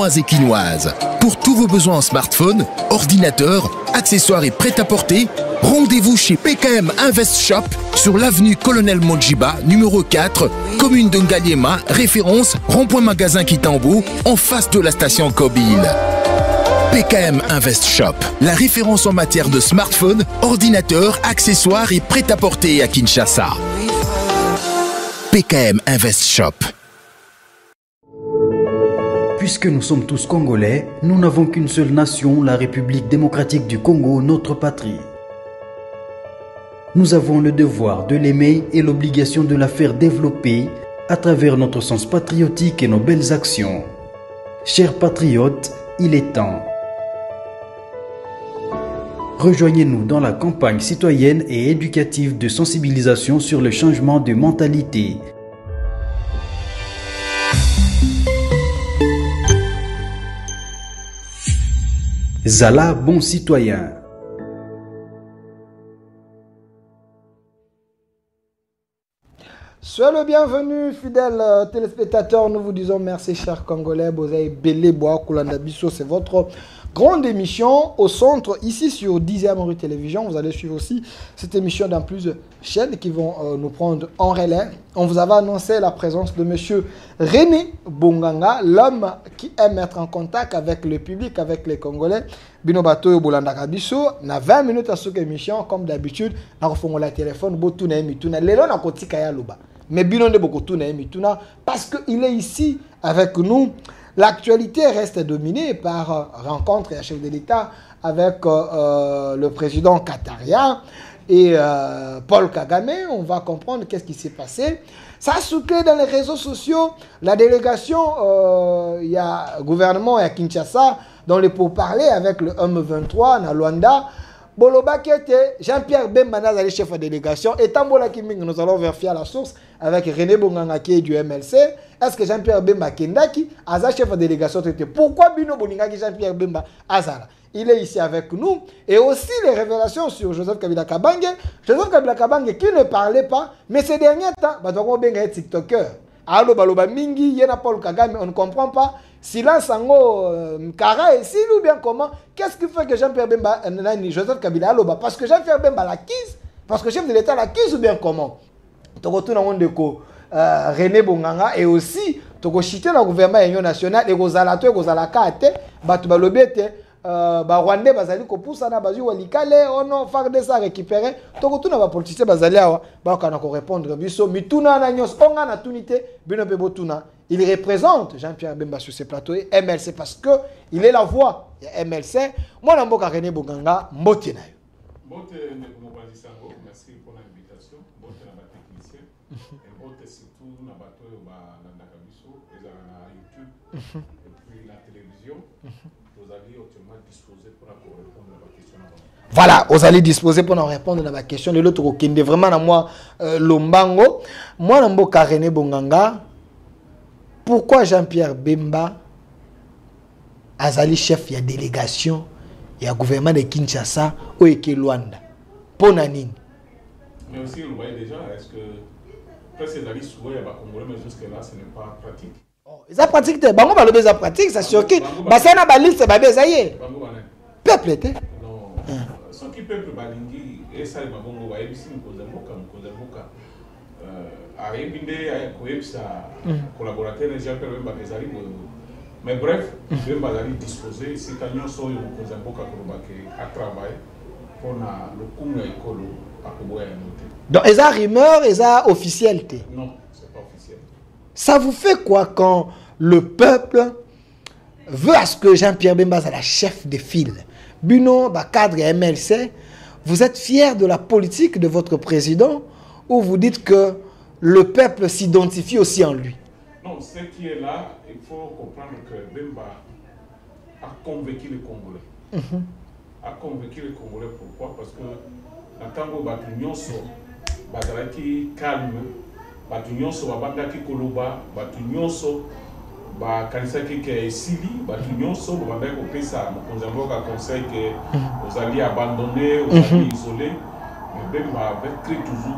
Béninoise et quinoise. Pour tous vos besoins en smartphone, ordinateur, accessoires et prêt-à-porter, rendez-vous chez PKM Invest Shop sur l'avenue Colonel Mondjiba, numéro 4, commune de Ngaliema, référence rond-point magasin Kitambo, en face de la station Kobil. PKM Invest Shop, la référence en matière de smartphone, ordinateur, accessoires et prêt-à-porter à Kinshasa. PKM Invest Shop. Puisque nous sommes tous Congolais, nous n'avons qu'une seule nation, la République démocratique du Congo, notre patrie. Nous avons le devoir de l'aimer et l'obligation de la faire développer à travers notre sens patriotique et nos belles actions. Chers patriotes, il est temps. Rejoignez-nous dans la campagne citoyenne et éducative de sensibilisation sur le changement de mentalité. Zala, bon citoyen. Soyez le bienvenu, fidèles téléspectateurs. Nous vous disons merci, chers Congolais. Bozaï Belé Boa Koulanda Bisso, c'est votre grande émission au centre, ici sur 10e rue Télévision. Vous allez suivre aussi cette émission dans plusieurs chaînes qui vont nous prendre en relais. On vous avait annoncé la présence de monsieur René Bonganga, l'homme qui aime être en contact avec le public, avec les Congolais. Bino Bato et Bolanda Kabiso, na 20 minutes à cette émission, comme d'habitude, on refait le téléphone, Botuna et Mituna. Lélo na kotika ya loba. Mais Bino de Bokotuna et Mituna, parce qu'il est ici avec nous. L'actualité reste dominée par rencontre et chef de l'État avec le président qatarien et Paul Kagame. On va comprendre qu'est-ce qui s'est passé. Ça a souclé dans les réseaux sociaux. La délégation, il y a le gouvernement à Kinshasa, dans les pourparlers avec le M23, na Luanda. Boloba qui était Jean-Pierre Bemba, le chef de délégation. Et Tambola Kiming, nous allons vérifier à la source avec René Bonganga qui est du MLC. Est-ce que Jean-Pierre Bemba Kendaki, Aza chef de délégation, pourquoi Bino Boningaki Jean-Pierre Bemba Azara? Il est ici avec nous. Et aussi les révélations sur Joseph Kabila Kabange. Joseph Kabila Kabange qui ne parlait pas, mais ces derniers temps, Badongo Benga est TikToker. Allo Baloba Mingi, Yena Paul Kagame, on ne comprend pas. Silence Sango, Kara et Sil ou bien comment? Qu'est-ce qui fait que Jean-Pierre Bemba, Joseph Kabila Aloba? Parce que Jean-Pierre Bemba l'acquise? Parce que le chef de l'État l'acquise ou bien comment? Tokotu na Wondeko, René Bonganga et aussi Toko chité dans le gouvernement union nationale et Gozalato et Gozalakate, Batu Balobete, Rwandais Bazali Kopusana, Bazu Walikale, ono Farde sa récupéré, Tokotu na politicien Bazali Awa, Bakana ko répondre biso, Mituna na nyos, Onga na tunité, Bino Bebotuna. Il représente Jean-Pierre Bemba sur ces plateaux et MLC parce qu'il est la voix de MLC. Moi, je suis René Bonganga, Mbote na yo. Mbote merci pour l'invitation. Mbote na ba technicien. Et Mbote surtout na bato yo ba landaka biso, ezala na YouTube et puis la télévision. Vous allez autrement disposer pour répondre à ma question. Voilà, vous allez disposer pour répondre à ma question. Le l'autre qui est vraiment à moi Lombango. Moi, je suis René Bonganga. Pourquoi Jean-Pierre Bemba Azali chef de délégation et le gouvernement de Kinshasa ou de Luanda? Pour Nanine. Mais aussi, vous voyez déjà, est-ce que c'est Azali souhait à Congolais, mais jusque-là, ce n'est pas pratique? Ça pratique, bango balobe ça pratique, ça sûr que basana balil c'est babé ça y est. Peuple était. Non. Ce qui peuple balingi et ça les bango wa ebisi mkozamboka. Collaborateur Jean-Pierre Bemba mais bref, Bemba a disposé, c'est un yoso à travailler pour le coup écolo à Koboya. Donc, est-ce que rumeur, est-ce que officialité? Non, c'est pas officiel. Ça vous fait quoi quand le peuple veut à ce que Jean-Pierre Bemba soit la chef de file? Buno, cadre MLC, vous êtes fier de la politique de votre président ou vous dites que le peuple s'identifie aussi en lui? Non, ce qui est là, il faut comprendre que Bemba a convaincu les Congolais. A convaincu les Congolais pourquoi? Parce que dans Tango Batunyonso, Bazalaki calme, Batunyonso, Babandaki Koloba, Batunyonso, Bakanisaki Sili, Batunyonso, Babandaki Opesa, Mokonzamboka conseil que vous alliez abandonner, vous alliez isoler. Mais Bemba avait créé toujours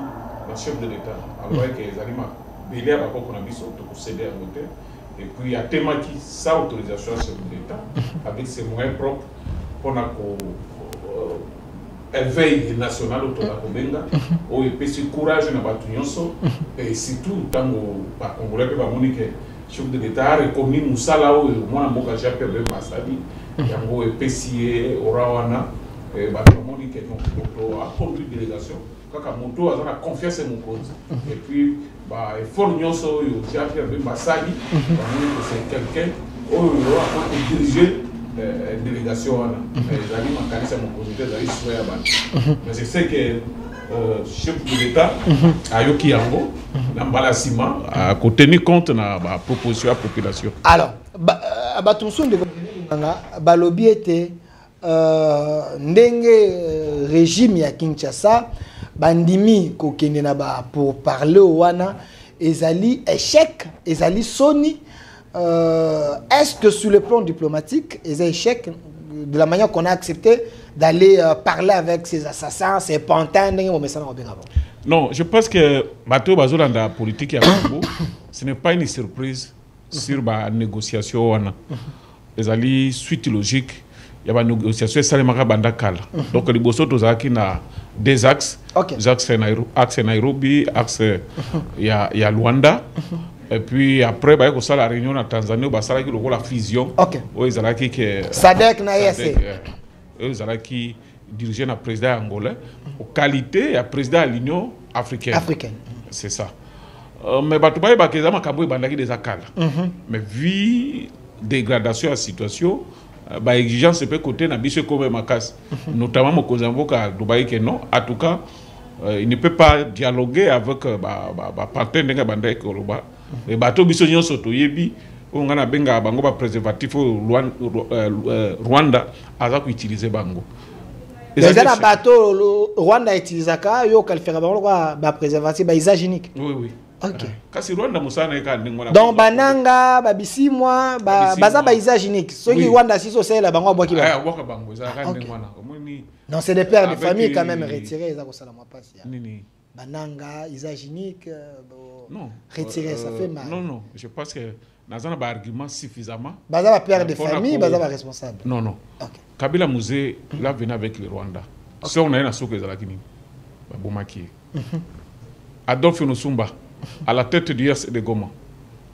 le chef de l'État. Alors que les animaux, il y a beaucoup de céder à monter. Et puis, il y a Temaki, sa autorisation chef de l'État, avec ses moyens propres, pour un veille national autour de la Kobenga, où il peut se courage dans la Batunyonso, et surtout, tant que les Congolais peuvent monique, le chef de l'État a reconnu Moussala, où moi, je suis appelé Massadi, et il peut s'y Orawana, et monique, donc, a conduit une délégation. Quand Moto a confiance en mon cause. Et puis, effort Nyonso, il a fait un Massadi, c'est quelqu'un qui a dirigé une délégation. Les amis m'ont calé sur mon comité, ils ont souhaité. Mais je sais que le chef de l'État, Ayoki Yango, a tenu compte de la proposition à la population. Alors, Batumsun de Balobi était ndenge régime ya Kinshasa. Bandimi kokende na ba pour parler au wana ezali échec ezali soni est-ce que sur le plan diplomatique ezali échec de la manière qu'on a accepté d'aller parler avec ces assassins ces pantins non je pense que bateau bazola dans la politique ya Congo ce n'est pas une surprise sur la négociation wana ezali suite logique il y a une négociation salemaka bandakala donc les bosso tozaki na des axes axe Nairobi axe il y a Luanda et puis après il y a la réunion en Tanzanie où ça qui la fusion où ils allaient qui Sadek na yese ils allaient qui diriger le président angolais en qualité ya président de l'Union africaine c'est ça mais batubaye bakeza makambo bandaki des akala mais vu dégradation de la situation bah exigence peut côté na biso comme makas notamment mon Kozamboka Dubaï que non en tout cas il ne peut pas dialoguer avec partenaire ndenge bandai koloba et bato biso nyonso to yebi on ngana benga bango ba préservatif Rwanda aza ko utiliser bango déjà na bato Rwanda utilisaka yo kalifera bango ba préservatif ba usage unique oui ok kasi Rwanda musana eka ndingona donc bananga babisimwa baza ba usage unique ceux qui Rwanda siso sela bango aboki ba aboka bango za ka ndingona omoni non c'est des pères de famille quand même retirés ça ko sala moi passe nini bananga usage unique non retirer ça fait mal non je pense que nazana ba argument suffisamment baza ba père de famille baza ba responsable non ok Kabila Musée là venait avec le Rwanda si on a na soko ezalaki nini ba bomaki Adolphe Nosumba à la tête du RC de Goma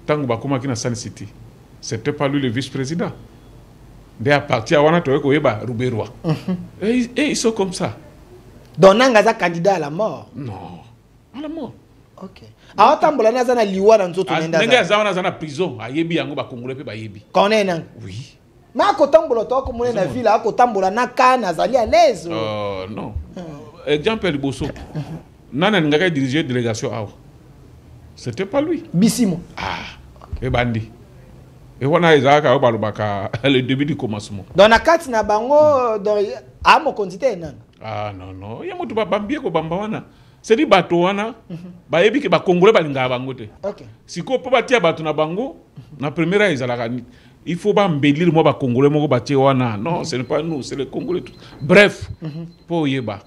tango bakoma kina Sun City c'était pas lui le vice-président dès à partir wana to ko yeba Ruberwa et ils sont comme ça donc nanga za candidat à la mort non à la mort ok a tambola na zana liwa na nzoto nenda nanga za na prison ayebi yango ba congolais pe ba yebi connaît nang oui ma ko tambola to ko mona na ville a ko tambola na kana zali à l'aise non exemple Liboso nana ngaka diriger délégation awa c'était pas lui Bissimo et bandi et wana ezaka o balobaka le début du commencement dans la carte na bango dans a mo quantité nan non ya moto ba bambie ko bamba wana c'est dit bato wana ba yebi ke ba congolais balinga bango te ok siko po batia bato na bango na première ezalaka il faut ba mbelire mo ba congolais moko batie wana non ce n'est pas nous c'est les congolais tout. Bref po yeba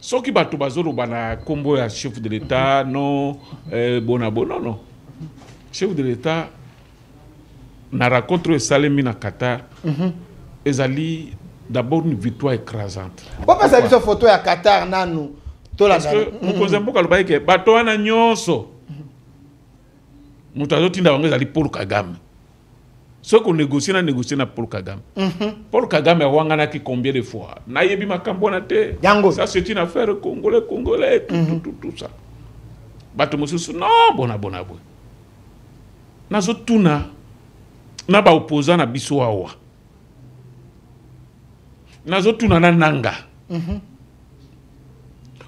soki bato bazolo bana kombo ya chef de l'état non non chef de l'état na rencontre Salemi na Qatar ezali d'abord une victoire écrasante pourquoi ça biso photo ya Qatar nanu to la parce que Mokozamboka loba ke bato wana nyonso mutazo tinda bango ezali Paul Kagame ce qu'on négocie na Paul Kagame Paul Kagame a wanganaki combien de fois na yebi makambo na te ça c'est une affaire congolais tout ça bato mosusu non bona boy nazo tuna na ba opposant na biso awa nazo tuna na nanga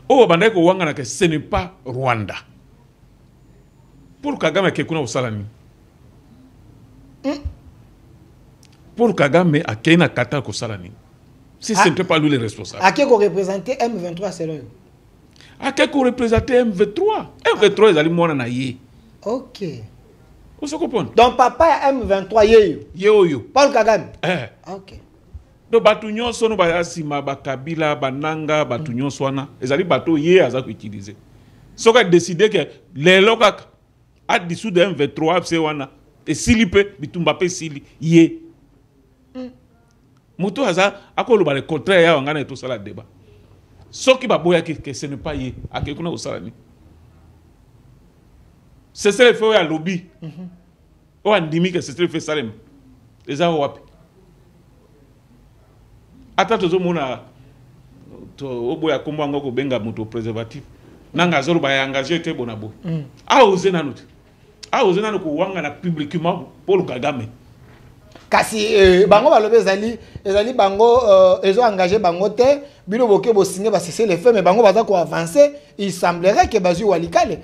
o bandai ko wangana ke ce n'est pas Rwanda Paul Kagame ke kuna usalani Paul Kagame a Kenya Qatar ko salani si ce n'était pas lui le responsable a qui ko représenter M23 c'est lui a qui ko représenter M23 ezali mona na ye ok on se comprend donc papa ya M23 yeyo Paul Kagame ok do batu nyonso no ba sima ba Kabila bananga batu nyonso wana ezali bato ye aza ko utiliser soka décider que les lokaka a dissous de M23 c'est wana et silipe bitumba pe sili ye moto aza akoloba le contraire ya ngana to sala débat soki baboya que ce n'est pas ye akekuna osala ni c'est le fait ya lobby o andimi que c'est le fait salem eza wapi ata tozo mona to oboya kombo ngo ko benga moto préservatif nanga zoro ba engagé te bonabo a osé nanu ko wanga na publiquement Paul Kagame kasi bango balobe ezali bango ezo engagé bango te bino boke bo signer ba cesser les faits mais bango baza ko avancer il semblerait que bazu walikale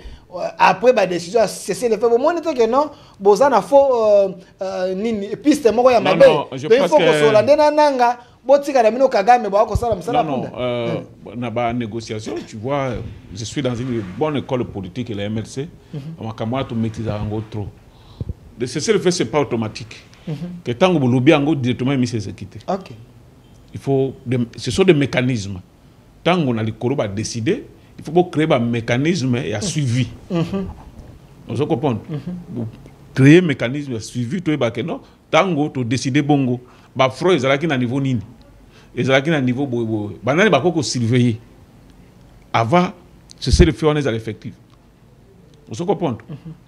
après ba décision à cesser les faits bon monete que non boza na faux nini piste moko ya mabe il faut que sola ndena nanga botika na mino Kagame ba ko sala msala punda na ba négociation tu vois je suis dans une bonne école politique et la MLC on m'a tout maîtriser en trop de cesser le fait c'est pas automatique que tant que vous lobby en directement mis ses équités. OK. Il faut ce sont des mécanismes. Tant qu'on a les corps à décider, il faut créer un mécanisme et un suivi. Vous comprenez? Créer un mécanisme et un suivi tout est non. Tant que tu décider bongo, ba fro ezala ki na niveau nini. Ezala ki na niveau boy. Banani ba ko surveiller. Avant c'est le fait on est à l'effectif. Vous comprenez?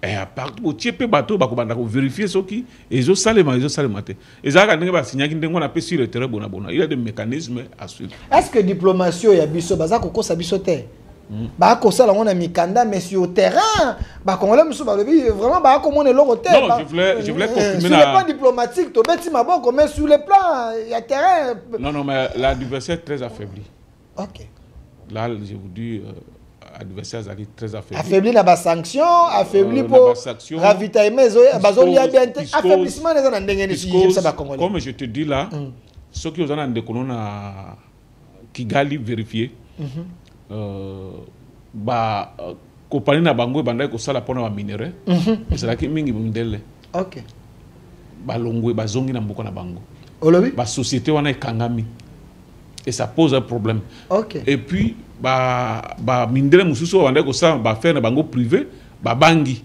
Et à part de tirer bateau, bah qu'on vérifier ce qui et ils ont salé maté. Et ça, quand on va signer qu'on a pas sur le terrain bon. Il y a des mécanismes à suivre. Est-ce que diplomatie y a biso baza koko sa bisote? Bah ko ça là on a mis kanda mais sur le terrain, bah qu'on l'a muso vraiment bah comment on est l'autre terre. Non, je voulais confirmer. Sur le plan diplomatique, to beti maboko mais sur le plan il y a terrain. Non mais l'adversaire est très affaibli. OK. Là je vous dis adversaire est très affaibli. Affaibli la sanction, affaibli pour ravitaillement, bazolia bien affaiblissement les gens ndengeni si ça va congolais. Comme je te dis là, ceux qui ont en décollon à Kigali vérifier ba compagnie na bango banda ko sala pona ba minerai c'est là que mingi mindele. OK. Ba longwe ba zongi na mboka na bango. Olobi ba société wana ekangami. Et ça pose un problème. OK. Et puis ba mindele mususu wanda ko ça ba faire na bango privé ba bangi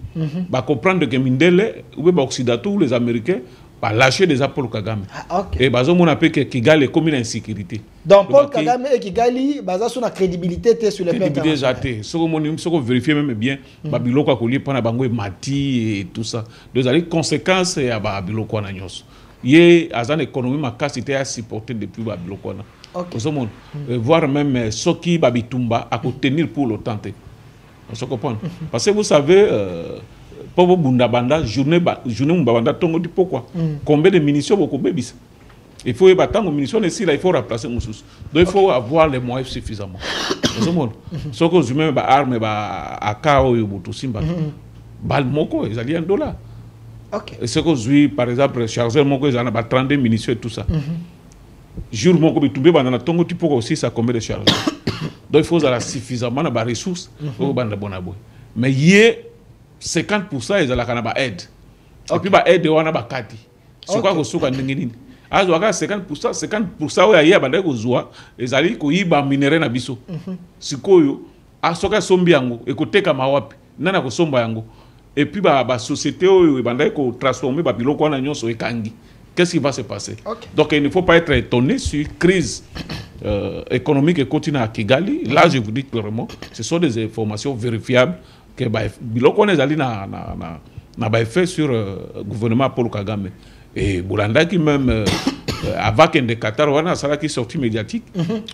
ba comprendre que mindele ou ba occidentaux ou les américains ba lâcher des Paul Kagame. OK. Et bazo mona pe que Kigali est comme une insécurité. Donc Paul Kagame et Kigali baza sur la crédibilité sur les plans internationaux. Ce qu'on vérifier même bien ba biloko ko li pa na bango mati et tout ça. Donc les conséquences ya ba biloko na nyos. Yé azan économie makasité à supporter depuis ba biloko na. Okay. Voir même ceux qui babitumba à tenir pour le tenter. On se comprend. Parce que vous savez, pour vos bundabanda, journée bunda tongo dit pourquoi. Combien de munitions vous bébis. Il faut y battre aux munitions ici là, il faut remplacer nos sous. Donc il faut avoir les moyens suffisamment. On se comprend. Ce que je mets ba armes ba akao yo butusimba. Bal moko ils allaient $1. OK. Ce que je par exemple chargeur moko ils en a 32 munitions et tout ça. Jour mon comme tout banana tongo tu peux aussi ça combien de charges donc il faut avoir suffisamment de ressources pour banda bonabo mais yé 50% ils la kana aide et puis ba aide wana ba kati c'est quoi que soka ndingini azo aka 50% oya yé banda ko zoa ezali ko yiba minerai na biso sikoyo asoka sombi yango ekoteka mawapi nana ko somba yango et puis ba société oyo banda ko transformer ba biloko na nyonso ekangi. Qu'est-ce qui va se passer? Okay. Donc il ne faut pas être étonné sur crise économique et continue à Kigali. Là, je vous dis clairement, ce sont des informations vérifiables que biloko les ali na fait sur le gouvernement Paul Kagame. Et Boulanda qui même avant qu'un des Qatar wana sala qui sorti médiatique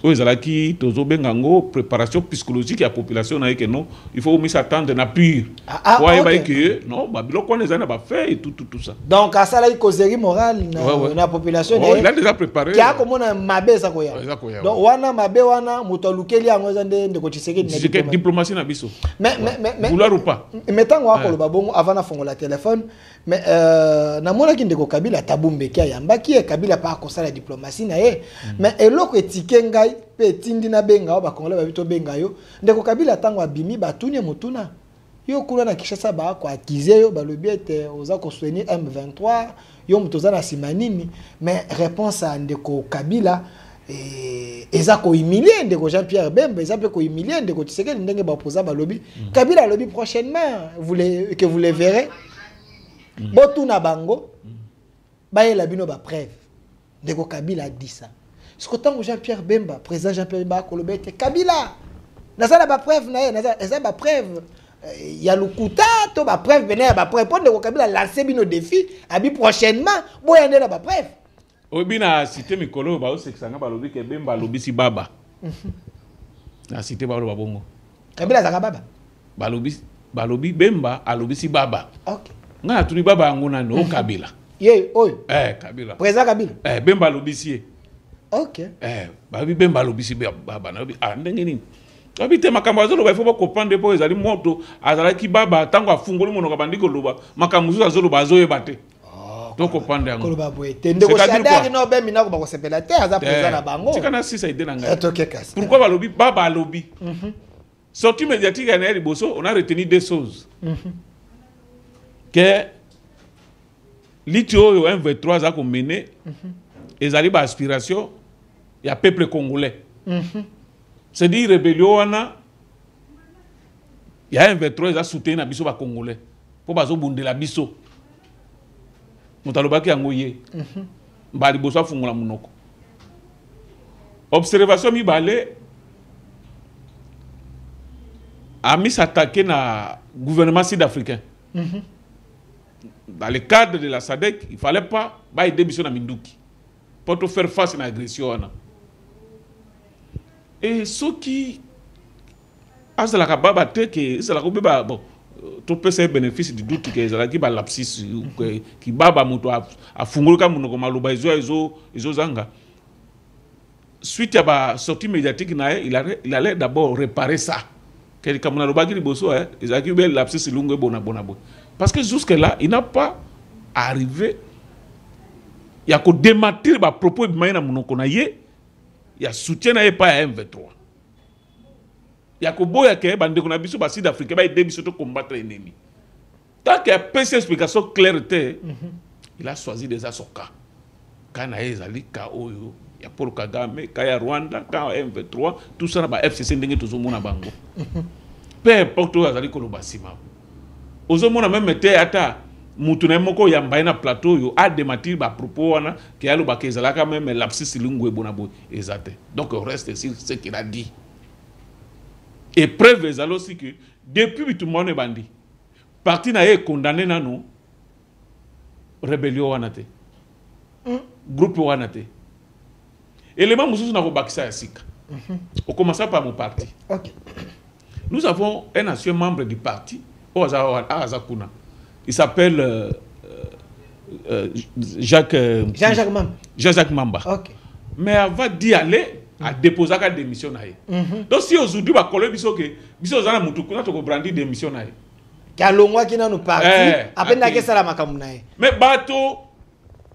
ou ils qui tozo bengango préparation psychologique à la population na que non il faut s'attendre na pire ouais que non ba biloko les ana ba fait et tout ça donc à ça là il causerie morale na population il a déjà préparé qui a comme on a mabe ça koya donc wana mabe wana mutolukeli yango zande ndeko Tshisekedi na diplomatie na biso mais vouloir ou pas mettons wa ko babongo avant na fongola téléphone mais na mona ki ndeko Kabila tabumbe kia yamba ki Kabila pa ko la diplomatie na ye mais eloko etike ngai pe tindi na benga ba kongola ba bito benga yo ndeko Kabila tango abimi batuni mutuna yo kuna na Kinshasa ba ko akize yo ba lobiete oza ko soutenir M23 yo mutoza na simanini mais réponse à ndeko Kabila eza ko humilier ndeko Jean-Pierre Bemba eza pe ko humilier ndeko Tshisekedi ndenge ba posa ba lobby Kabila lobby prochainement vous les verrez botuna bango bayela bino ba preuve ndeko Kabila a dit ça ce que tant Jean-Pierre Bemba président Jean-Pierre Bemba kolobete Kabila nazala ba preuve na ye nazala ba preuve ya lukuta to ba preuve bene ba preuve pour ndeko Kabila lancer bino défi abi prochainement boya ndela ba preuve obina cité mikolo ba osekisanga balobi ke Bemba lobisi baba na cité ba lo bongo Kabila zaka baba balobi Bemba alobisi baba OK nga tuli baba ngona no Kabila ye oyo Kabila président Kabila Bemba alobisi OK babi Bemba alobisi baba na ndenge nini babi te makambo azolo ba faut comprendre po ezali moto azala ki baba tango afungoli monoko bandiko loba makambo zo azolo bazoyeba te to comprendre yango koloba boye te ndeko Shadari no be mina ko ba ko sepela te aza président na bango tikana sisa ide na ngai kasi pourquoi balobi baba alobi sortie médiatique ya na Liboso on a retenu deux choses que l'ITO et M23 a mené et ali ba aspiration ya peuple congolais c'est dire rébellion wana ya M23 a soutenu na biso ba congolais po bazo bundela biso mutalobaki yango ye ba Liboso afungula munoko observation mibale a mis s'attaquer na gouvernement sud-africain. Dans le cadre de la SADC, il ne fallait pas aider Bisso na Minduki pour te faire face à l'agression. Et ceux qui ont la capacité que c'est la capacité bon tout peut se bénéfice du doute que c'est qui ba lapsus qui baba moto a fungolo ka munoko maloba izo zanga suite à ba sortie médiatique na il allait d'abord réparer ça. Parce que jusque-là, il n'a pas arrivé. Il y a qu'à démentir les propos de Maïna Mounokonaye. Il y a soutien pas à M23. Il y a qu'à boire que bande qu'on a biso basi d'Afrique ba aider biso to combattre l'ennemi. Tant qu'il y a pas cette explication claire, il a choisi déjà son cas. Quand il y a KO, il y a Paul Kagame, quand il y a Rwanda, quand il y a M23, tout ça na FCC ndenge tout le monde a bango. Peu importe où azali koloba sima. Ozomona même été ata mutu na moko ya mbaye na plateau yo a démentir ba propos wana ke alo ba kezala ka même lapsus lingwe bonabo ezate. Donc on reste sur ce qu'il a dit. Et preuve ezalo aussi que depuis tout le monde bandi. Parti na ye condamné nano rébellion wana te. Groupe wana te. Élément mususu na ko bakisa ya sika. On commence par mon parti. OK. Nous avons un ancien membre du parti, il s'appelle Jean-Jacques Mamba. Jean-Jacques Mamba. OK. Mais avant d'y aller, a déposé sa démission. Donc si aujourd'hui, biso zana mutu kuna to brandi démission na ye. Kalongwa kina no parti, apenda ke sala makamu na ye. Mais bato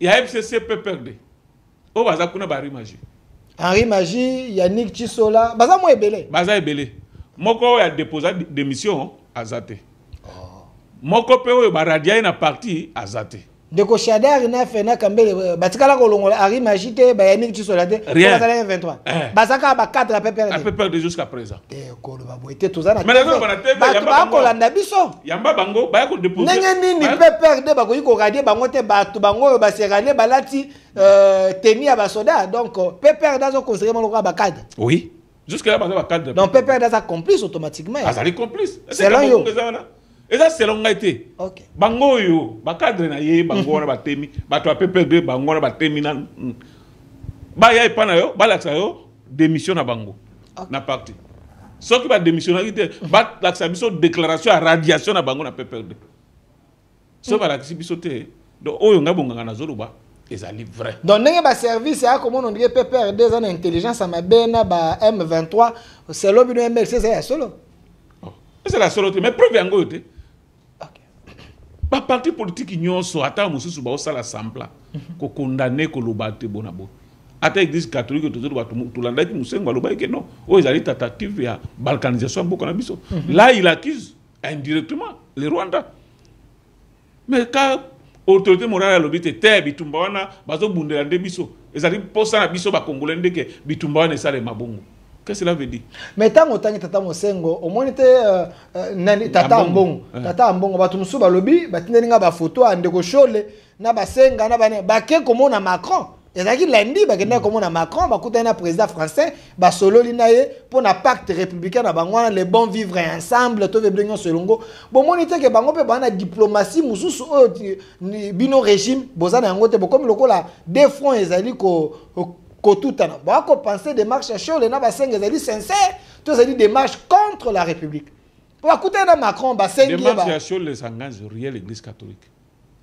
ya FCC peut perdre. O baza kuna ba Rimaji. Henri Magie, Yannick Chisola, baza mo ebele. Baza ebele. Moko a déposé démission azate. Moko pe o baradia na parti azate. Ndeko Shadari na fena kambele batikala ko longola Henri Magie te ba Yannick Chisola te bazala 23. Bazaka ba 4 à peu près jusqu'à présent. Ko lo ba boite tozana. Mais na ba na TV ba ko landa biso. Yamba bango ba ko déposer. Nenge nini pe perdre ba ko yiko radie bango te ba to bango ba serane balati teni ya ba soda donc pe perdre dans conseiller mon ba cadre. Oui. Jusque-là, il y a un cadre. Donc, Pépé est complice automatiquement. Ah, ça est complice. C'est là, yo. Et ça, c'est l'on a été. Ok. Bango, yo. Cadre, na ye, bango, na batemi. Bato a Pépé, bango, na batemi. Ba ya epana yo, ba laksa yo, démission na bango. Na parti. Sauf qui va démissionner, ba laksa biso déclaration à radiation na bango na Pépé. Sauf à laksa biso te. Donc, oyo nga bonga na zoluba. Et ça livre vrai. Donc, il y a un service, comme on dirait, PPR, 2 ans d'intelligence, à ma bena, M23, c'est l'objet de MLC, c'est la solo. C'est la solo, mais preuve en goût. Pas parti politique, ils n'ont pas atteint, monsieur Souba, au sala sampla, qu'on condamne, qu'on l'obate, bonabo. Attends, l'église catholique, tout le monde, monsieur Souba, que non. Oh, ils allaient tentative, il y a balkanisation, beaucoup d'abisso. Là, il accuse indirectement les Rwandais. Mais quand autorité morale lobite te bitumba wana bazo bundela nde biso ezali posa na biso ba congolais ndeke bitumba wana esale mabongo Qu'est-ce que cela veut dire? Mais tant que tata mosengo, au moins était tata ambongo. Tata ambongo, batu musu balobi, batindelinga ba photo ande ko shole na basenga na bane baké comme na Macron. Ezaki lundi bakenda comme na Macron, bakuta na président français, ba solo linaye pour na pacte républicain na bangwana les bons vivre ensemble, to veblingo selongo. Bon monite ke bango pe bana diplomatie mususu bino régime bozana yango te comme lokola deux fronts ezali ko tout à l'heure. On penser des marches à chaud, les nabasseng ezali sincère, tous ezali des marches contre la République. Pour écouter na Macron, basseng des marches à chaud, les s'engagent rien l'Église catholique.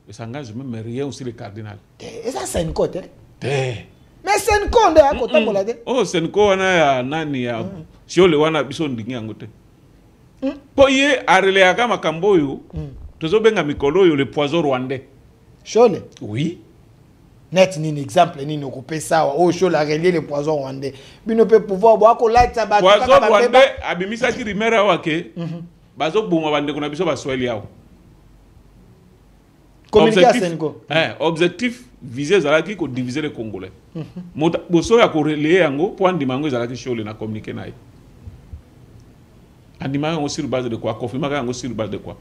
Les s'engagent même rien aussi les cardinals. Et ça c'est une côte, hein? Mais c'est une côte, hein? Côté pour la dé. Oh, c'est une côte, na nani ya chaud le wana biso ndingi yangote. Poye arele akama kamboyo, tozo benga mikolo yo le poison rwandais. Chaud. Oui. Net ni exemple ni occupé ça au chaud la relier le poison rwandais. Bino peut pouvoir boire ko light ça ba poison rwandais abimisa ki rimera wake. Bazo bunga bande kuna biso ba swahili yao. Objectif visé zalaki ko diviser les Congolais. Boso ya ko relayer yango po andima yango zalaki shole na communiquer nae. Andima yango sur base de quoi? Confirmer yango sur base de quoi?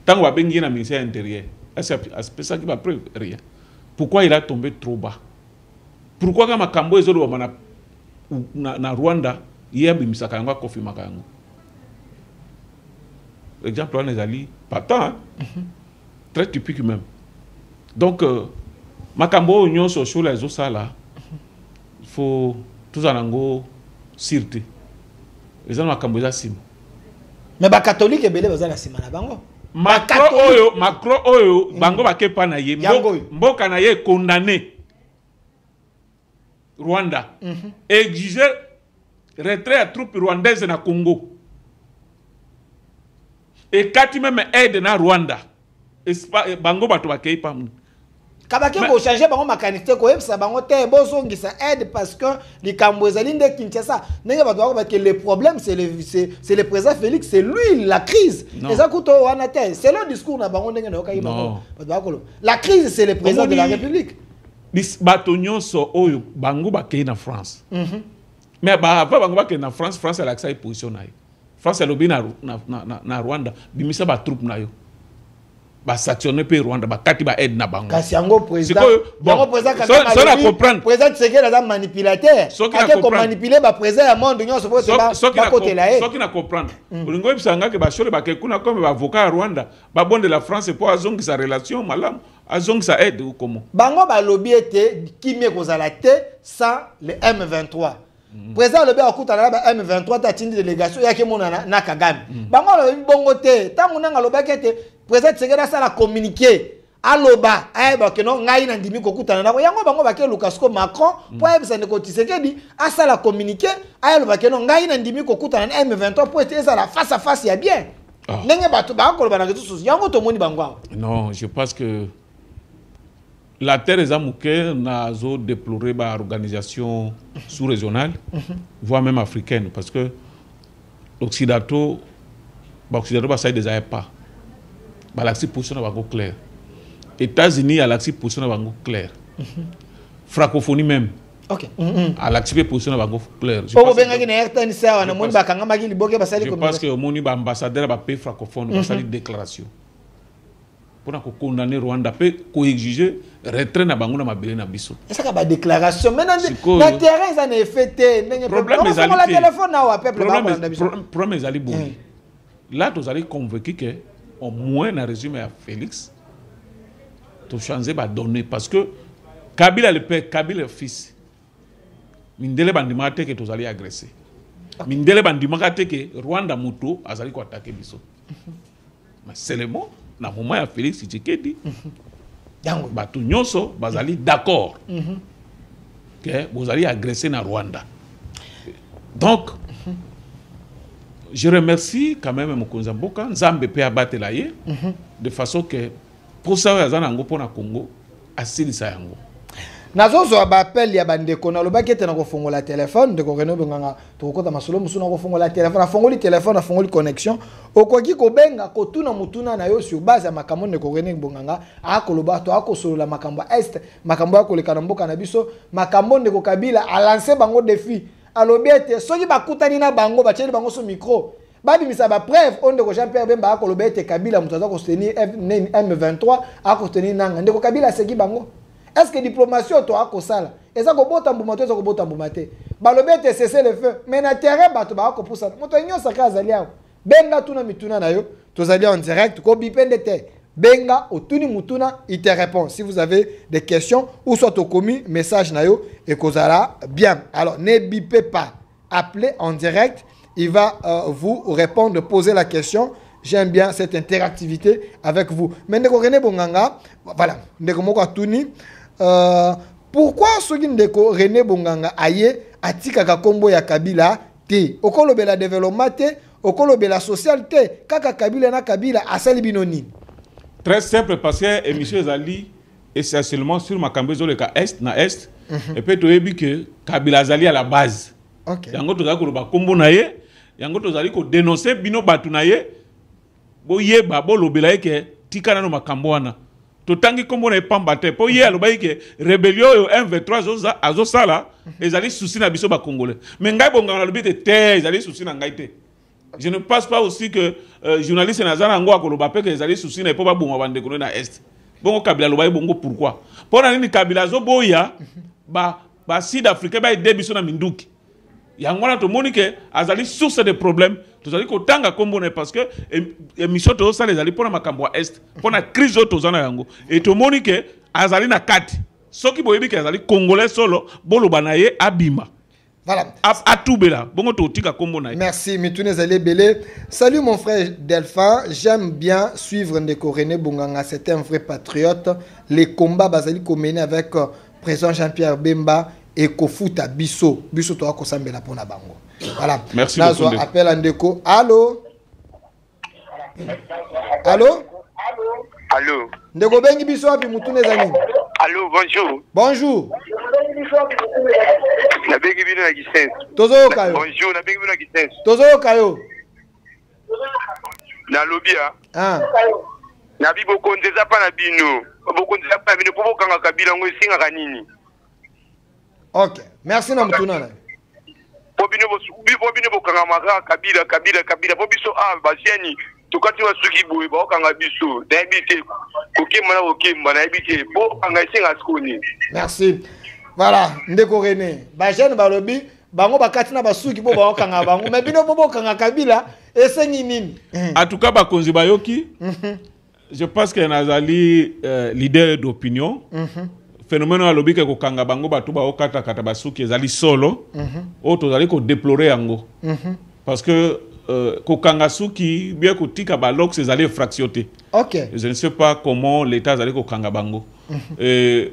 Tango ba bengi na ministère intérieur. C'est ça qui va preuve rien. Pourquoi il a tombé trop bas? Pourquoi quand Makambo est na Rwanda, il y a bimisaka yango confirmaka yango. L'exemple on les ali pas tant, très typique même. Donc Makambo union sociale les ça là, il faut tous en ango sirte. Les gens Makambo za sim. Mais ba catholique belé bazana sima na bango. Macron oyo bango bakepa na ye mboka na ye condamné Rwanda exiger retrait à troupes rwandaises na Congo et kati même aide na Rwanda bango bato bakepa kabake ko changer bango makanité ko yebsa bango te bozongisa aide parce que les Cambouezali nde Kinshasa ndenge bato bako que le problème c'est le président Félix, c'est lui la crise les akuto wana te c'est le discours na bango ndenge na yokai bango bato la crise c'est le président de la République bato nyonso oyo bango bakei na France mais ba bango bakei na France elle a accès position na France elobi na Rwanda bimisa ba troupe na yo ba sanctionner pe Rwanda ba kati ba aide na bango kasi yango président bango président quand comprendre président Tshisekedi est manipulateur ake ko manipuler ba président ya monde nyonso faut ba côté là so qui na comprendre olingo ebisanga ke ba shole ba ke kuna comme ba avocat à Rwanda ba bonde la France pour azongi sa relation malam azongi sa aide ou comment bango ba lobby était kimie kozala te sans le M23 président le akuta na ba M23 ta tindi délégation yake mona na Kagame bango lo bongo te tangu nanga lobaki te président Tshisekedi ça la communiquer aloba ayeba que non ngai na ndimi kokutana na yango bango ba ke Lukasko Macron pour ayeba ne ko Tshisekedi ça la communiquer ayeba que non ngai na ndimi kokutana na M23 pour être ça la face à face ya bien ndenge bato ba ko bana ketu yango to moni bango. Non, je pense que la terre est amouquée, nazo déploré par organisation sous-régionale, voire même africaine, parce que l'Occidentaux, ça ne des pas. L'axe position est clair. États-Unis, l'axe position est clair. Francophonie même. Ok. L'axe position est clair. Je pense que mon ambassadeur va payer francophone, va faire une déclaration. Pour condamner Rwanda, pour exiger retrait na bango na mabele na biso. Et ça ka déclaration maintenant na terrain ça n'est fait problème les la téléphone na wa peuple ba na biso. Problème les ali bon. Là tu allez convaincu que au moins na résumé à Félix to changer ba donner parce que Kabila le père, Kabila le fils. Mindele bandima te que tu allez agresser. Mindele bandima te que Rwanda muto azali ko attaquer biso. Mais c'est le mot na moment ya Félix Tshisekedi yango bato nyonso bazali d'accord que vous allez agresser na Rwanda. Donc je remercie quand même Mokonzi Mboka Nzambe pe abattre la ye de façon que pour ça yazana ngo pona Congo asilisa yango. Nazozo appel ya bandeko na lobaki ete na kofongola téléphone de ko reno benganga to kota masolo musuna kofongola téléphone afongoli téléphone afongoli connexion okoki ko benga ko tuna mutuna na yo sur base ya makambo ne ko reno benganga akoloba to akosolola makambo est makambo akoleka na mboka na biso makambo ndeko Kabila a lancé bango défi alobete soki bakutani na bango bacheli bango sur micro babimisa ba preuve onde ko Jean-Pierre Bemba akolobete Kabila mutaza ko soutenir M23 akotenir nanga ndeko Kabila seki bango. Est-ce que diplomatie to akosala eza ko bota mbuma to eza ko bota mbuma te balobete cesser le feu mais na terrain bato ba ko poussa moto nyonso ka zalia benga tuna mituna na yo tozali en direct ko bipende te benga otuni mutuna il te répond si vous avez des questions ou soit au commis message na yo et kozala bien. Alors ne bipez pas, appelez en direct, il va vous répondre, poser la question. J'aime bien cette interactivité avec vous. Mais ndeko René Bonganga, voilà, ndeko moko atuni pourquoi soki ndeko René Bonganga aye atika kombo ya Kabila te okolobela développement te okolobela social te kaka Kabila na Kabila asali binoni. Très simple parce que émission Zali essentiellement sur Makambezo le cas est na est et puis tu as vu que Kabila Zali à la base. OK. Yango to za ko ba kombo na ye, yango to zali ko dénoncer bino batu na ye. Bo yeba bo lobela ke tikana no makambo wana. To tangi kombo na pamba te po ye aloba ke rébellion yo M23 azo sala ezali souci na biso ba congolais. Mais ngai bonga na lobite te ezali souci na ngai te. Je ne pense pas aussi que journaliste Nazana Ngo akoloba pe que ezali souci na po ba bonga bande ko na est. Bongo Kabila loba bongo pourquoi? Pona nini Kabila zo boya ba sud africain ba ide biso na minduki. Yangona to monike azali source de problème. Tozali ko tanga kombo na parce que émission to ça les ali pona makambo est pona crise to zana yango et to monike azali na kati. Soki boyebi ke azali congolais solo boloba na ye abima. Voilà. Merci, Mitune Zalé Belé. Salut mon frère Delphin. J'aime bien suivre Ndeko René Bonganga. C'était un vrai patriote. Les combats basali mené avec président Jean-Pierre Bemba et Kofuta Bisso. Bisso to akosambela pona bango. Voilà. Merci beaucoup. Appel à Ndeko. Allô? Allô? Allô? Ndeko Bengi Bisso api Mutune Zani. Allô, bonjour. Bonjour. Nabegi bino na gisense. Tozo kayo. Bonjour, nabegi bino na gisense. Tozo kayo. Na lobia. Ah. Nabi bokondeza pa na bino. Bokondeza pa bino po bokanga Kabila ngo singa kanini. OK. Merci na mutuna na. Po bino bokanga maka Kabila po biso basieni tukati wa suki boye ba okanga biso. Na ebite kokema na okemba na ebite po anga singa skoni. Merci. Voilà, Ndeko René. Ba jeune balobi bango bakati na basuki po ba okanga bango. Mais bino po okanga Kabila esengi nini? En tout cas ba konzi bayoki. Je pense que nazali leader d'opinion. Phénomène alobi ke kokanga bango batu ba okata kata basuki ezali solo. Auto zali ko déplorer yango. Parce que kokanga suki bien kotika ba lox ezali fractionné. OK. Je ne sais pas comment l'état zali kokanga bango.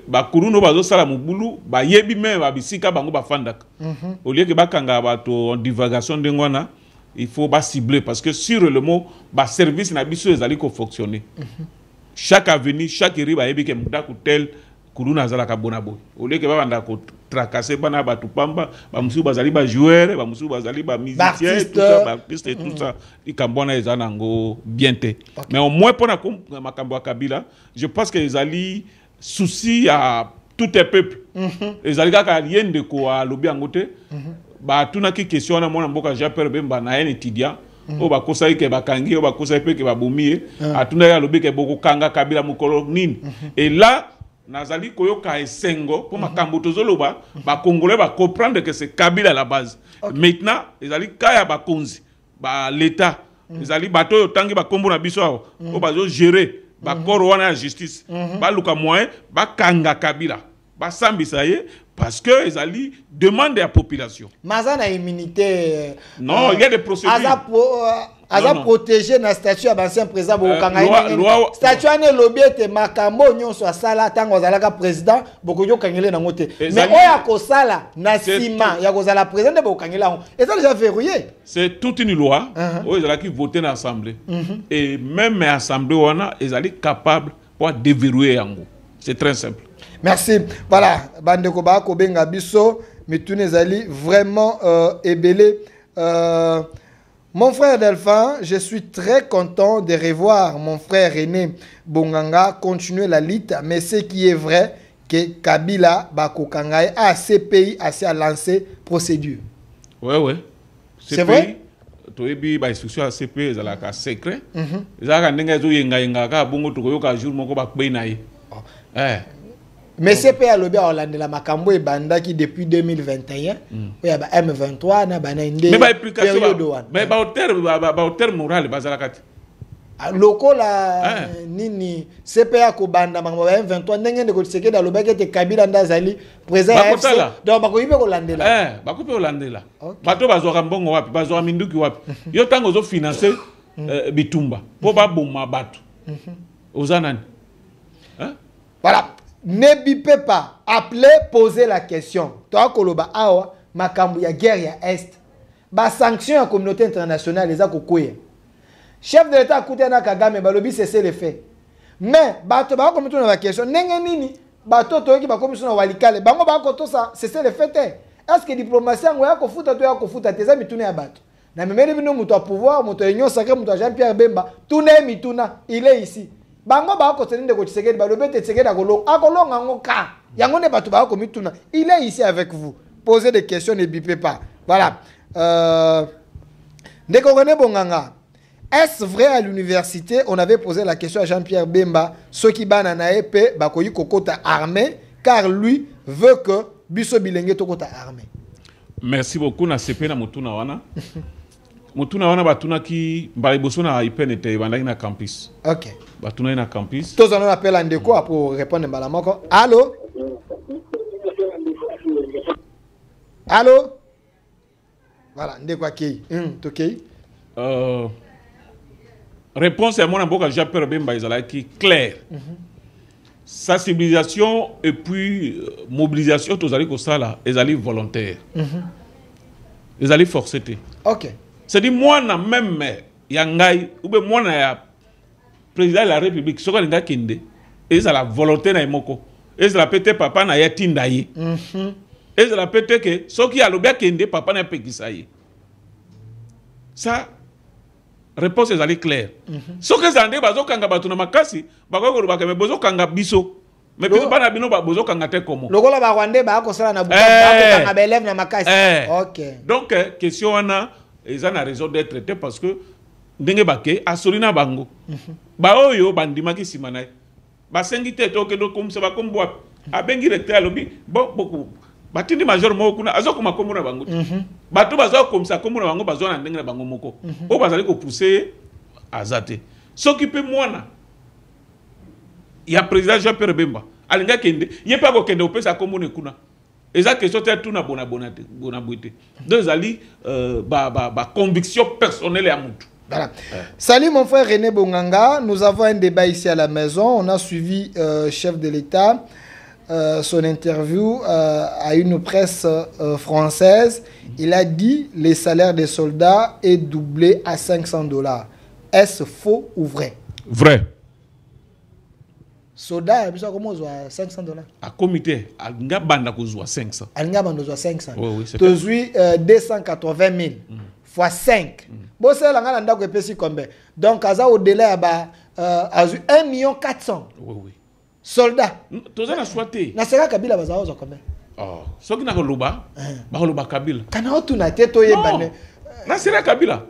Ba kuruno bazo sala mubulu ba yebi me ba bisika bango ba fandaka. Au lieu que ba kanga bato en divagation ndengwana, il faut ba cibler parce que sur le mot ba service na biso ezali ko fonctionner. Chaque avenue, chaque rue ba yebi ke muda ku tel kuruna zala ka bonabo. Au lieu que ba banda ko tracasser bana ba tupamba, ba musu bazali ba joueur, ba musu bazali ba musicien, tout ça, ba artiste et tout ça. Ikambona ezana ngo bien te. Mais au moins pour na makambo Kabila, je pense que ezali souci à tout un peuple. Ezali ka rien de ko lobi angote. Ba tuna ki question na mona mboka Jean-Pierre Bemba na un étudiant. O ba kosa ke ba kangi, o ba kosa pe ke ba bomie. Atuna ya lobi ke boko kanga Kabila mukolo nini. Et là nazali koyoka esengo pour makambo tozoloba ba congolais ba comprendre que c'est Kabila à la base. Maintenant ezali kaya ba konzi ba l'état ezali bato yo tangi ba kombo na biso o ba zo gérer ba corps wana ya justice ba luka moyen ba kanga Kabila ba sambisa ye parce que ezali demande à population. Mazana immunité. Non, il y a des procédures. Aza protégé na statut à l'ancien président Bokanga. Statut ane lobiete makambo nyonso asala tango azalaka président bokoyo kangele na ngote. Mais oya ko sala na sima ya ko sala président de Bokangela. Et ça déjà verrouillé. C'est toute une loi. Ils ont qui voter dans l'assemblée. Et même l'assemblée wana ils allaient capable pour déverrouiller yango. C'est très simple. Merci. Voilà, bandeko ba ko benga biso mitune zali vraiment ébélé. Mon frère Delphin, je suis très content de revoir mon frère René Bonganga continuer la lutte, mais ce qui est vrai que Kabila Bakokangaï a ces pays assez à lancer procédure. Ouais. C'est vrai? Tu as dit instruction à CP, c'est la secret. Ils ont dit que yenga bongo to yoka jour moko ba kbenaye. Mais CP a lobby à Hollande la makambo et banda qui depuis 2021 il y a M23 na bana inde. Mais ba application mais ba hauteur morale bazalakati. Loko la nini CPA ko banda makambo M23 ndenge ndeko tseke da lobby ke Kabila ndazali président donc bako yibe ko landela. Bako pe landela. Bato bazwa mbongo wapi bazwa minduki wapi. Yo tango zo financer bitumba po ba bomba bato. Ozanani. Voilà. Ne bipez pas, appelez, posez la question. Toi, Koloba, awa, makambu ya guerre ya Est. Ba sanction à la communauté internationale, les akokoye. Chef de l'État a coûté na Kagame, ba lobi cesser les faits. Mais, bato ba comme tout na question, nenge nini, bato to ki ba comme na walikale, bango ba ko to ça, cesser les faits. Est-ce que diplomatie ngo ya ko futa to ya ko futa teza mituna ya bato. Na memeli bino muto a pouvoir, muto union sacré, muto Jean-Pierre Bemba, tout ne mituna, il est ici. Bango ba ko teninde ko tseke ba lobete tseke da kolong akolonga ngoka yango ne batu ba ko mituna il est ici avec vous, posez des questions, ne bipez pas. Voilà. Ndeko René Bonganga, est-ce vrai à l'université on avait posé la question à Jean-Pierre Bemba ceux qui bana na épée ba ko yikokota armée car lui veut que biso bilenge tokota armée. Merci beaucoup na CP na mutuna wana. Mutuna wana batuna ki mbaliboso na IPNT bandaki na campus. OK. Batuna na campus. Tous on appelle Andeko pour répondre mbalamoko. Allô? Allô? Voilà, Ndeko akei. Tokei. Réponse à mon amboka Jean-Pierre Bemba ezalaki clair. Sensibilisation et puis mobilisation tozali ko sala ezali volontaire. Ezali forcé. OK. C'est-à-dire, moi, même Yangai, ou bien moi, président de la République, ce qu'on a kende, et ça la volonté na moko, et ça la pété papa na yatindaye, et ça la pété que ce qui a le bien kende, papa na pekisaye. Ça, réponse est allée claire. Ce que ça ande bazo kanga batuna makasi, bako ko bakame bozo kanga biso. Mais biso bana bino ba bozo kanga te komo. Lokola ba Rwanda ba ko sala na buka ba kanga belève na makasi. OK. Donc question wana ils ont raison d'être traités parce que ndenge bake asolina bango ba oyo bandima ki simana ba sengi te to ke do comme ça ba comme bois abengi recteur lobi beaucoup batindi major mo kuna azoko makomo na bango bato bazo comme ça comme na bango bazo na ndenge na bango moko o bazali ko pousser azate s'occuper mwana ya président Jean-Pierre Bemba alinga kende yepa ko kende opesa komone kuna. Et ça, question est tout na bonabouité. Deux ali, conviction personnelle à Moutou. Voilà. Salut mon frère René Bonganga. Nous avons un débat ici à la maison. On a suivi chef de l'État, son interview à une presse française. Il a dit les salaires des soldats est doublé à $500. Est-ce faux ou vrai? Vrai. Soda, il y a $500. À comité, il y a $500. Il y a $500. Oui, c'est 280 000 fois 5. Bon, c'est là, combien? Donc, au-delà, 1 400 000. Oui. Soldats. Tu as choisi. Na sera Kabila combien? Oh, ce qui n'a pas loba, Kabila. Kana tu na teto yebane. Na sera Kabila.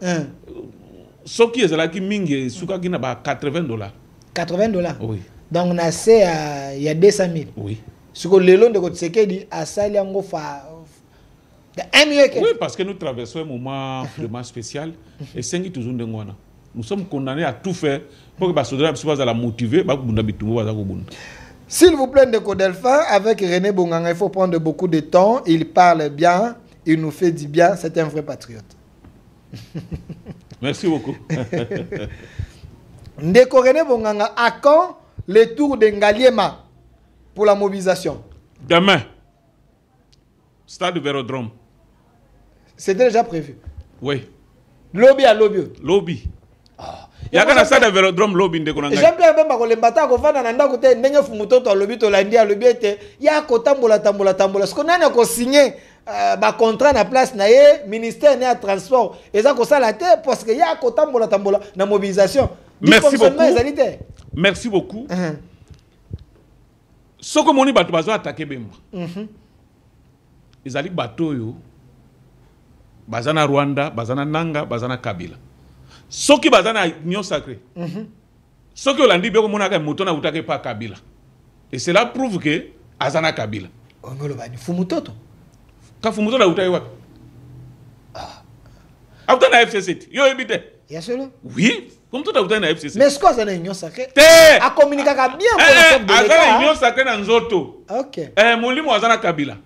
Ce qui est là qui mingi, suka qui n'a pas $80. $80. Oui. Donc on a c'est il y a 200 000. Oui. Ce que le long de Kotsekedi a sali ango fa de 1 million. Oui, parce que nous traversons un moment vraiment spécial et c'est toujours de ngwana. Nous sommes condamnés à tout faire pour que Basoudra soit la motiver, ba bunda bitumbo ba bunda. S'il vous plaît, Ndeko Delphin, avec René Bonganga, il faut prendre beaucoup de temps. Il parle bien, il nous fait du bien. C'est un vrai patriote. Merci beaucoup. Ndeko René Bonganga, à quand le tour de Ngaliema pour la mobilisation? Demain. Stade Vélodrome. C'était déjà prévu. Oui. Lobby à lobby. Lobby. Il y a un stade Vélodrome lobby de Konanga. Jean-Pierre Bemba ko lembata ko fana na ndako te ndenge fumuto to lobby to landi a lobby te ya ko tambola. Ce qu'on a ko signé ba contrat na place na ye ministère na transport eza ko sala te parce que ya ko tambola na mobilisation. Merci beaucoup. Merci beaucoup. Ce que moni bato bazo attaquer Bemba. Ils allaient bateau yo bazana Rwanda, bazana Nanga, bazana Kabila. Soki bazana Union Sacrée. Soki Olandi beko monaka mutona utake pa Kabila. Et cela prouve que azana Kabila. Ongolo bani Fumutoto. Ka Fumutoto utake wapi? Autana FCC. Yo ebite. Ya solo? Oui. Fumutoto utana FCC. Mais ce qu'on a Union Sacrée. Te. A communiquer bien pour le chef de l'État. Azana Union Sacrée na nzoto. OK. Molimo azana Kabila.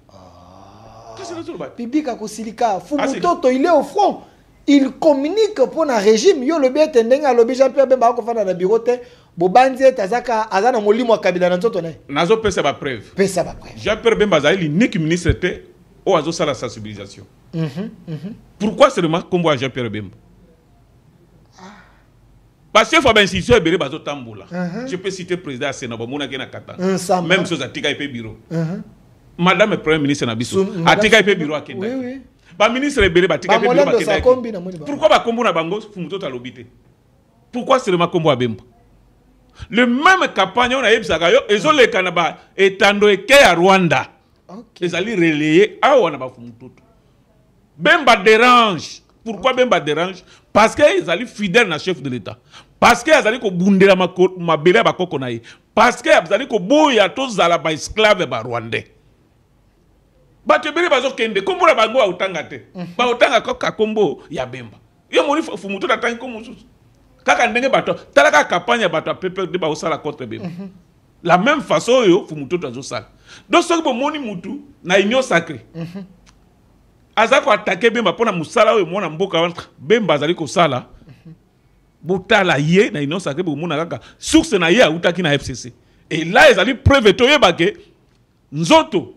Public à Kosilika, Fumutoto, il est au front. Il communique pour un régime. Yo le bien tendenga lobby Jean-Pierre Bemba ko fana na bureau te. Bobanzi tazaka azana molimo Kabila na nzoto ne. Nazo pesa ba preuve. Pesa ba preuve. Jean-Pierre Bemba za l'unique ministre te o azo sala sensibilisation. Pourquoi seulement combo à Jean-Pierre Bemba? Parce que faut bien institution béré bazo tamboula. Je peux citer président Sénat Mona Kena Kata. Même chose à Tika IP bureau. Madame le Premier ministre Nabiso, a Tika IP bureau à Kenda. Oui. Ba ministre Béré ba Tika IP bureau à Kenda. Pourquoi ba combo na bango Fumutoto alobité? Pourquoi seulement combo à Bemba? Le même campagne on a eu Sakayo, ils ont les Kanaba étando eke à Rwanda. Ils allaient relayer à on a ba Fumutoto. Bemba dérange. Pourquoi Bemba dérange? Parce qu'ils allaient fidèles à chef de l'État. Parce qu'ils allaient ko bundela ma bele ba kokonaye. Parce qu'ils allaient ko boya tous à la ba esclave ba rwandais. Bato bele bazo kende kombo na bango autanga te. Ba utanga ka kombo ya Bemba. Yo moni Fumutoto atangi ko mususu. Kaka ndenge bato talaka campagne bato pepe de ba osala contre Bemba. La même façon yo Fumutoto azo sala. Donc ce que moni mutu na Union Sacrée. Azako attaquer Bemba pona musala oyo mona mboka Bemba azali ko sala. Botala ye na Union Sacrée bo mona kaka source na ye autaki na FCC. Et là ils allaient preuve to yeba ke nzoto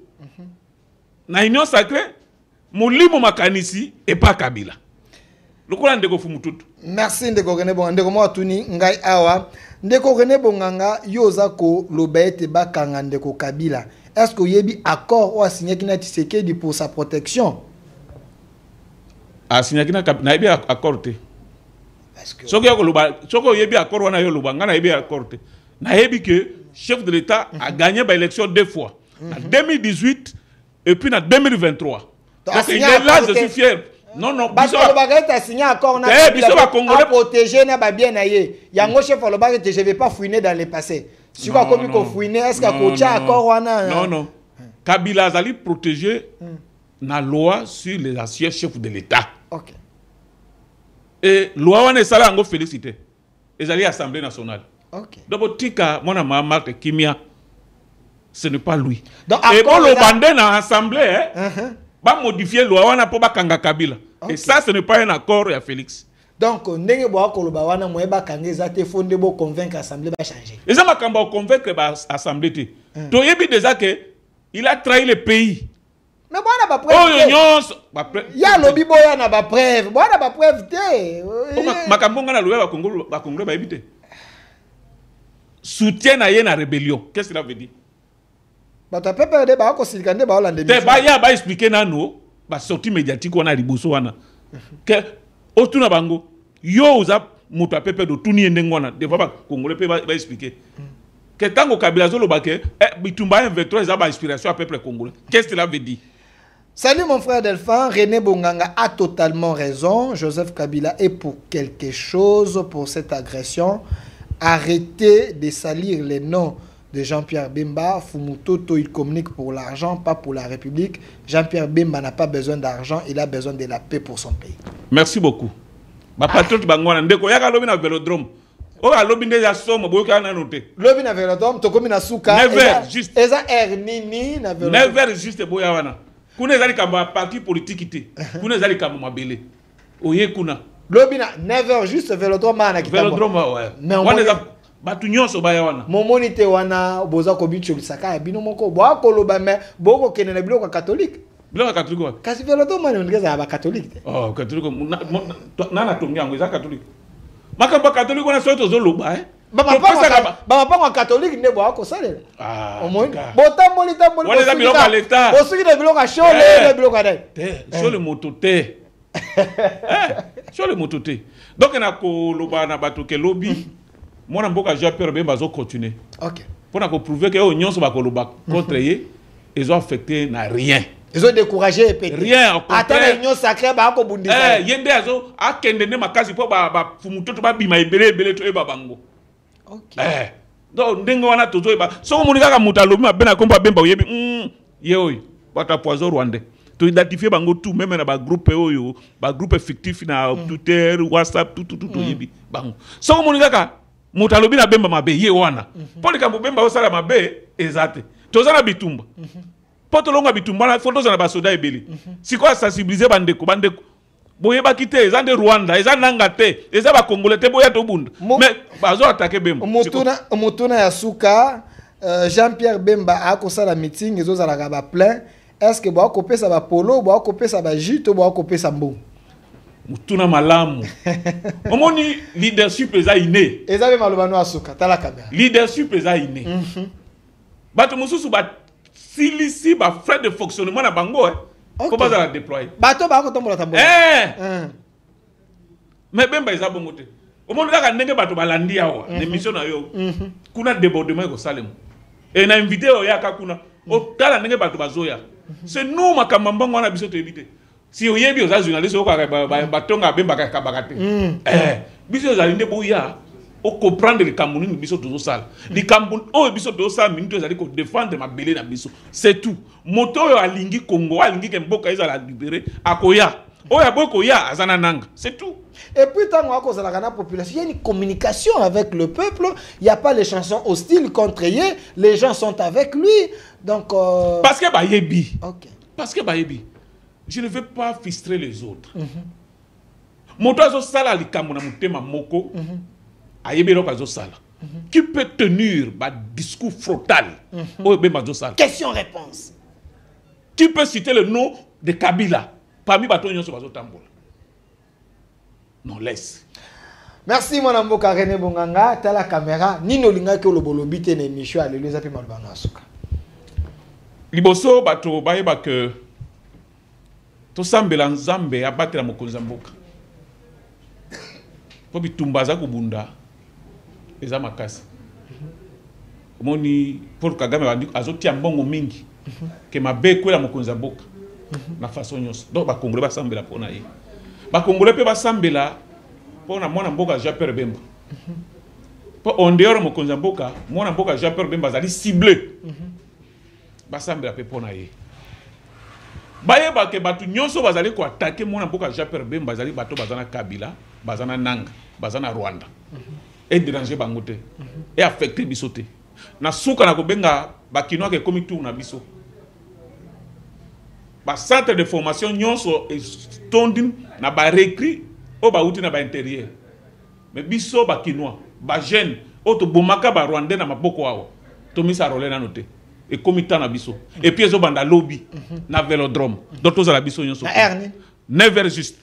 na Union Sacrée molimo makanisi et pas Kabila. Lokola ndeko Fumutoto. Merci ndeko René Bonga ndeko mo atuni ngai awa ndeko René Bonganga yoza ko lobete bakanga ndeko Kabila. Est-ce que yebi accord ou a signé kina Tshisekedi pour sa protection? A signé kina na yebi accord te. Parce que soko yebi accord wana yo lobanga na yebi accord te. Na yebi que chef de l'État a gagné ba élection 2 fois. En 2018 et puis en 2023. Donc il est là, je suis fier. Non, non, parce que le bagage a signé accord na protéger na ba bien na ye. Yango chef le bagage je vais pas fouiner dans le passé. Si quoi comme ko fouiner est-ce que ko tia accord wana? Non non. Kabila azali protéger na loi sur les anciens chefs de l'État. OK. Et loi wana sala ngo félicité. Ezali Assemblée nationale. OK. Donc tika mona mama Kimia. Ce n'est pas lui. Donc, et bon, le bandé dans l'Assemblée, va modifier la loi wana pour Kanga Kabila. Okay. Et ça, ce n'est pas un accord à Félix. Donc, ndenge bo akoloba wana moyeba kanga ezate fondé bo convaincre l'Assemblée va changer. Et ça m'a convaincre l'Assemblée. Tu as déjà que il a trahi le pays. Mais bon, on a pas preuve. Il y a lobby boya na ba preuve. Bon, on a pas preuve té. Makambonga na loi ba Congo ba ebité. Soutien à la rébellion. Qu'est-ce que cela veut dire? Bah tu peux perdre ba ko silikande ba Hollande. Te ba ya ba expliquer nano ba sortie médiatique on a liboso wana. Que otuna bango yo uza mutu apepe do tuni ndengona de ba Congolais pe ba expliquer. Que tango Kabila zo lobake bitumba M23 za ba inspiration à peuple congolais. Qu'est-ce que cela veut dire? Salut mon frère Delphin, René Bonganga a totalement raison. Joseph Kabila est pour quelque chose pour cette agression. Arrêtez de salir les noms de Jean-Pierre Bemba. Fumutoto, il communique pour l'argent, pas pour la République. Jean-Pierre Bemba n'a pas besoin d'argent, il a besoin de la paix pour son pays. Merci beaucoup. Ma patriote bangwana ndeko yaka lobi na velodrome. O a lobi ndeja somo boyoka na noté. Lobi na velodrome to komi na suka. Never juste. Eza nini na velodrome. Never juste boya wana. Kuna ezali kamba parti politique te. Kuna ezali kamba mabele. Oye kuna. Lobi na never juste velodrome na kitamba. Velodrome ouais. Mais on eza batu nyonso baya wana. Momoni te wana boza ko bicho lisaka ya bino moko. Bo akoloba me boko kene na biloko catholique. Biloko catholique wa. Kasi velodrome ni ngeza ba catholique te. Oh catholique nana tongi yango eza catholique. Makamba catholique wana soto zo loba Baba pa catholique ne bo akosalela. Ah. Omoni. Botamboli tamboli. Wana za biloko l'État. Bosuki na biloko shole na biloko dai. Sur le mototé. Sur le mototé. Donc na ko loba na bato ke lobby. Mona mboka Jean-Pierre Bemba zo continuer. OK. Pour na ko prouver que nyonso ba ko loba contre ye, ils ont affecté na rien. Ils ont découragé et pété. Rien, au contraire. Attends, l'union sacrée, bah, ko bundi. Yende azo, a kendene makasi po ba fumutoto ba bima ebele to eba bango. Ok. Donc ndenge wana tozo eba. So moni kaka mutalobi mabena komba bemba oyebi. Yeoy, bata poison rwandais. To identifier bango tout même na ba groupe oyo, ba groupe fictif na Twitter, WhatsApp tout oyebi bango. So moni kaka mutalobi na bemba mabe ye wana. Poli kambo bemba osala mabe ezate. Tozana bitumba. Poto longa bitumba na photos na basoda ebeli. Siko sensibiliser bandeko. Boye ba kite ezande Rwanda, ezande ngate, ezaba Congolais te boya to bunda. Mais bazo attaquer Bemba. Mutuna ya suka Jean-Pierre Bemba a kosala meeting ezo zalaka ba plein. Est-ce que boa kopesa ba polo, boa kopesa ba jito, boa kopesa mbo? Mutuna malamu. Omoni leadership eza inné. Ezabe malobano asuka tala kamera. Leadership eza inné. Bato mususu ba silisi ba frais de fonctionnement na bango comment ça la déployer bato ba ko tombola tambola mais Bemba eza bongo te omoni kaka ndenge bato balandi awa na émission na yo kuna débordement ko salem et na invité yo yaka kuna o tala ndenge bato bazoya c'est nous makamba mbongo wana biso to éviter si oyebi oza journaliste o kaka batonga Bemba kaka bakate biso zalinde boya o comprendre le Cameroun biso tozo sala li Cameroun o biso tozo sala minute ezali ko défendre ma belé na biso c'est tout moto yo alingi Congo alingi ke mboka ezala libérer akoya o ya boy koya azana nanga c'est tout. Et puis tant qu'on a la population, il y a une communication avec le peuple, il n'y a pas les chansons hostiles contre lui, les gens sont avec lui. Donc parce que bayebi. OK. Parce que bayebi. Je ne veux pas frustrer les autres. Moto azo sala li Cameroun na mutema moko. Qui peut tenir un discours frontal? Question-réponse. Qui peut citer le nom de Kabila parmi les bâtons sur le tambour? Non, laisse. Merci, mon ambo René Bonganga. T'as la caméra. Nino linga ke lo bolobi te n'émission à l'église api malbanga suka. Liboso bato bayeba que to sambela nzambe abatela mokonzi mboka. Po bitumbaza kubunda. Eza makasi. Moni Paul Kagame azotia mbongo mingi ke mabe kwela mokonzi mboka na façon nyonso. Donc ba Congolais ba sambela pona ye. Ba Congolais pe ba sambela pona mwana mboka Jean-Pierre Bemba. Po en dehors mokonzi mboka, mwana mboka Jean-Pierre Bemba zali ciblé. Ba sambela pe pona ye. Bayeba ke batu nyonso bazali ko attaquer mwana mboka Jean-Pierre Bemba zali bato bazana Kabila, bazana Nanga, bazana Rwanda. Et déranger bangote et affecter bisote na suka na kobenga bakinoa ke komi tour na biso ba centre de formation nyonso estondin na ba recrit o ba uti na ba intérieur mais biso bakinoa ba jeune o to bomaka ba rwandais na maboko awo to misa rolé na noté et comité na biso et puis ezo banda lobby na vélodrome d'autres za la biso nyonso na erni 9h juste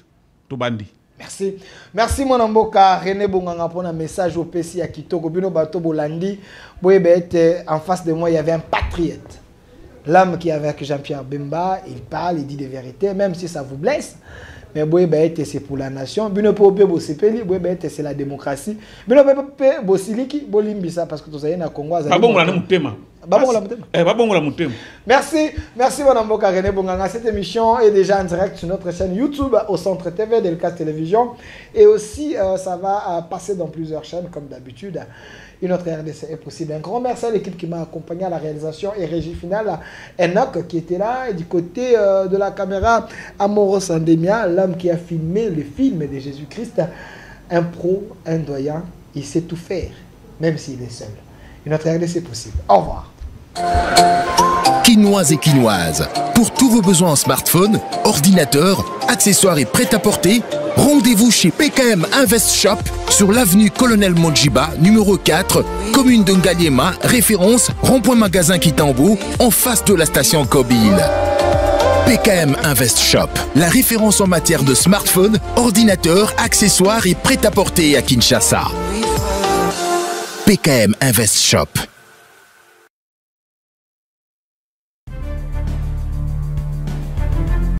to bandi. Merci. Merci mon amboka René Bonganga pour un message au PC à Kitoko Bino Bato Bolandi. En face de moi, il y avait un patriote. L'homme qui est avec Jean-Pierre Bemba, il parle, il dit des vérités, même si ça vous blesse. Mais c'est pour la nation. Bino c'est la démocratie. Bino parce que tout ça na Congo. Merci, merci Madame Boka René Bonganga. Cette émission est déjà en direct sur notre chaîne YouTube au Centre TV d'Elkas Télévision. Et aussi, ça va passer dans plusieurs chaînes comme d'habitude. Une autre RDC est possible. Un grand merci à l'équipe qui m'a accompagné à la réalisation et régie finale. Enoch qui était là. Et du côté de la caméra, Amoro Sandemia, l'homme qui a filmé le film de Jésus-Christ. Un pro, un doyen, il sait tout faire, même s'il est seul. Une autre RDC est possible. Au revoir. Quinoise et quinoise. Pour tous vos besoins en smartphone, ordinateur, accessoires et prêt-à-porter, rendez-vous chez PKM Invest Shop sur l'avenue Colonel Mondjiba, numéro 4, commune de Ngaliema, référence rond-point magasin Kitambo, en face de la station Kobile. PKM Invest Shop, la référence en matière de smartphone, ordinateur, accessoires et prêt-à-porter à Kinshasa. PKM Invest Shop.